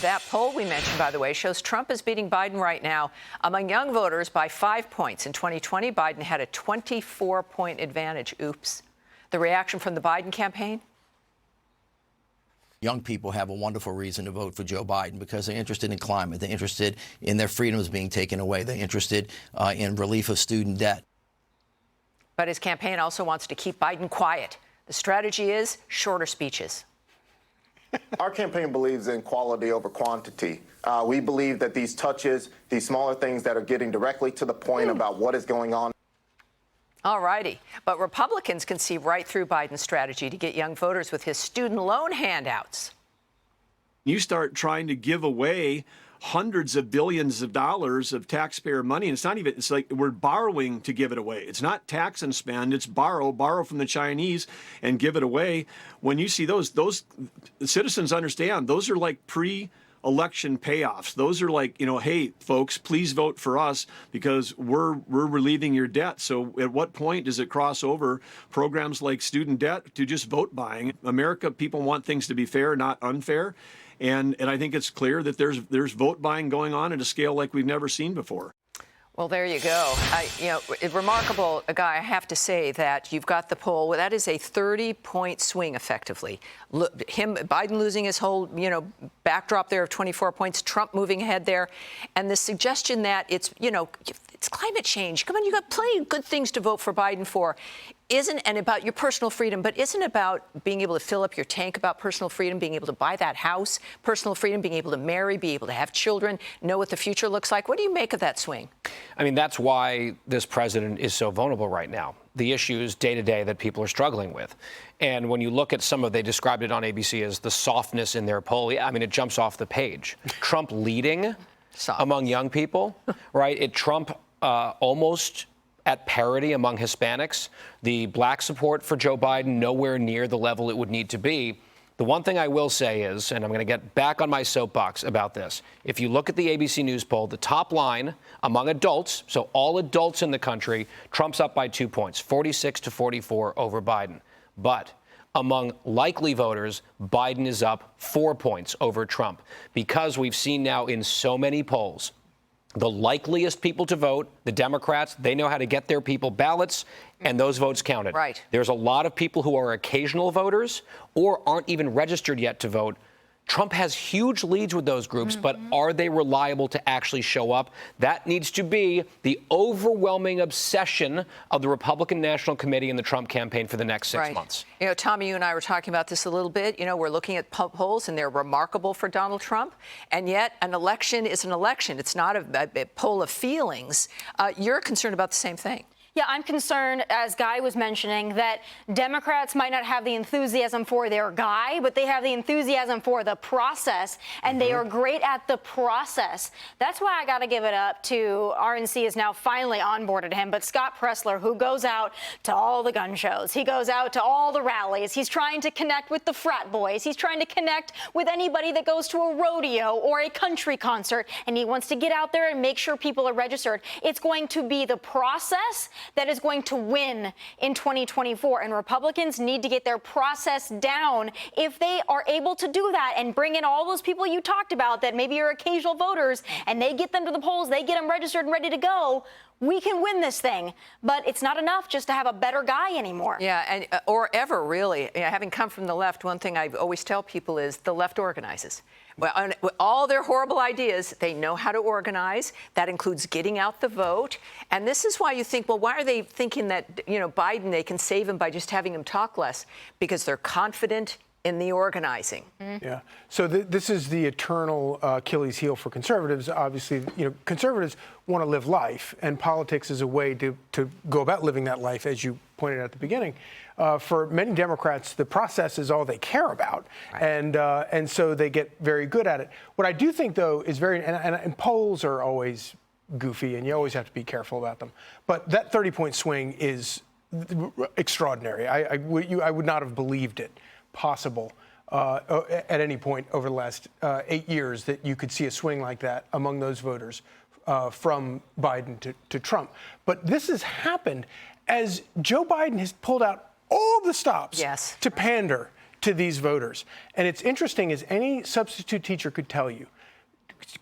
that poll we mentioned, by the way, shows Trump is beating Biden right now among young voters by 5 points. In 2020, Biden had a 24-point advantage. Oops. The reaction from the Biden campaign? Young people have a wonderful reason to vote for Joe Biden because they're interested in climate. They're interested in their freedoms being taken away. They're interested in relief of student debt. But his campaign also wants to keep Biden quiet. The strategy is shorter speeches. Our campaign believes in quality over quantity. We believe that these touches, these smaller things that are getting directly to the point about what is going on. All righty. But Republicans can see right through Biden's strategy to get young voters with his student loan handouts. You start trying to give away hundreds of billions of dollars of taxpayer money. And it's not even, it's like we're borrowing to give it away. It's not tax and spend, it's borrow from the Chinese and give it away. When you see those citizens understand those are like pre-election payoffs. Those are like, hey, folks, please vote for us because we're relieving your debt. So at what point does it cross over programs like student debt to just vote buying? America, people want things to be fair, not unfair. And I think it's clear that there's vote buying going on at a scale like we've never seen before. Well, there you go. Remarkable, guy. I have to say that you've got the poll. That is a 30-point swing, effectively. Biden losing his whole, backdrop there of 24 points. Trump moving ahead there, and the suggestion that it's climate change. Come on, you got plenty of good things to vote for Biden for. And about your personal freedom, but isn't about being able to fill up your tank about personal freedom, being able to buy that house, personal freedom, being able to marry, be able to have children, know what the future looks like. What do you make of that swing? I mean, that's why this president is so vulnerable right now. The issues day to day that people are struggling with. And when you look at they described it on ABC as the softness in their poll. I mean, it jumps off the page. Trump leading among young people, right? Trump almost at parity among Hispanics. The black support for Joe Biden nowhere near the level it would need to be. The one thing I will say is, and I'm going to get back on my soapbox about this, if you look at the ABC News poll, the top line among adults, so all adults in the country, Trump's up by 2 points, 46 to 44 over Biden. But among likely voters, Biden is up 4 points over Trump because we've seen now in so many polls the likeliest people to vote, the Democrats, they know how to get their people ballots, and those votes counted. Right. There's a lot of people who are occasional voters or aren't even registered yet to vote. Trump has huge leads with those groups, but are they reliable to actually show up? That needs to be the overwhelming obsession of the Republican National Committee and the Trump campaign for the next 6 months. Tommy, you and I were talking about this a little bit. We're looking at polls, and they're remarkable for Donald Trump. And yet an election is an election. It's not a poll of feelings. You're concerned about the same thing. Yeah, I'm concerned, as Guy was mentioning, that Democrats might not have the enthusiasm for their guy, but they have the enthusiasm for the process, and they are great at the process. That's why I got to give it up to RNC is now finally onboarded him, but Scott Pressler, who goes out to all the gun shows. He goes out to all the rallies. He's trying to connect with the frat boys. He's trying to connect with anybody that goes to a rodeo or a country concert, and he wants to get out there and make sure people are registered. It's going to be the process that is going to win in 2024. And Republicans need to get their process down. If they are able to do that and bring in all those people you talked about that maybe are occasional voters, and they get them to the polls, they get them registered and ready to go, we can win this thing. But it's not enough just to have a better guy anymore. Yeah, and or ever, really. Having come from the left, one thing I always tell people is the left organizes. Well, with all their horrible ideas, they know how to organize. That includes getting out the vote. And this is why you think, well, why are they thinking that, Biden, they can save him by just having him talk less? Because they're confident in the organizing. Yeah. So this is the eternal Achilles heel for conservatives. Obviously, conservatives want to live life, and politics is a way to go about living that life, as you pointed out at the beginning. For many Democrats, the process is all they care about, and so they get very good at it. What I do think, though, is and polls are always goofy, and you always have to be careful about them. But that 30-point swing is extraordinary. I would not have believed it possible at any point over the last 8 years that you could see a swing like that among those voters from Biden to Trump. But this has happened as Joe Biden has pulled out all the stops to pander to these voters. And it's interesting, as any substitute teacher could tell you,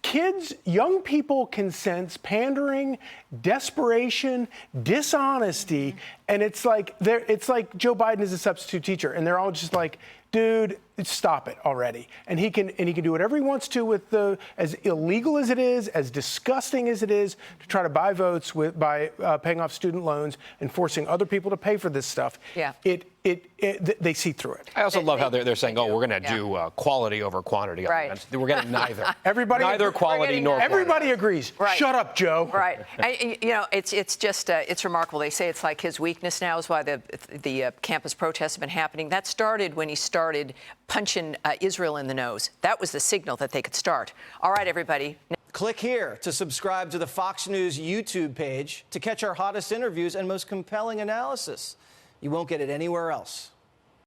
kids, young people can sense pandering, desperation, dishonesty, and it's like Joe Biden is a substitute teacher, and they're all just like, dude, stop it already. And he can do whatever he wants to with as illegal as it is, as disgusting as it is, to try to buy votes by paying off student loans and forcing other people to pay for this stuff. Yeah. They see through it. I also love how they're saying, oh, we're going to do quality over quantity. Right. We're getting neither. Neither quality nor quantity. Everybody agrees. Right. Shut up, Joe. Right. And, it's just it's remarkable. They say it's like his weakness now is why the campus protests have been happening. That started when he started punching Israel in the nose. That was the signal that they could start. All right, everybody. Click here to subscribe to the Fox News YouTube page to catch our hottest interviews and most compelling analysis. You won't get it anywhere else.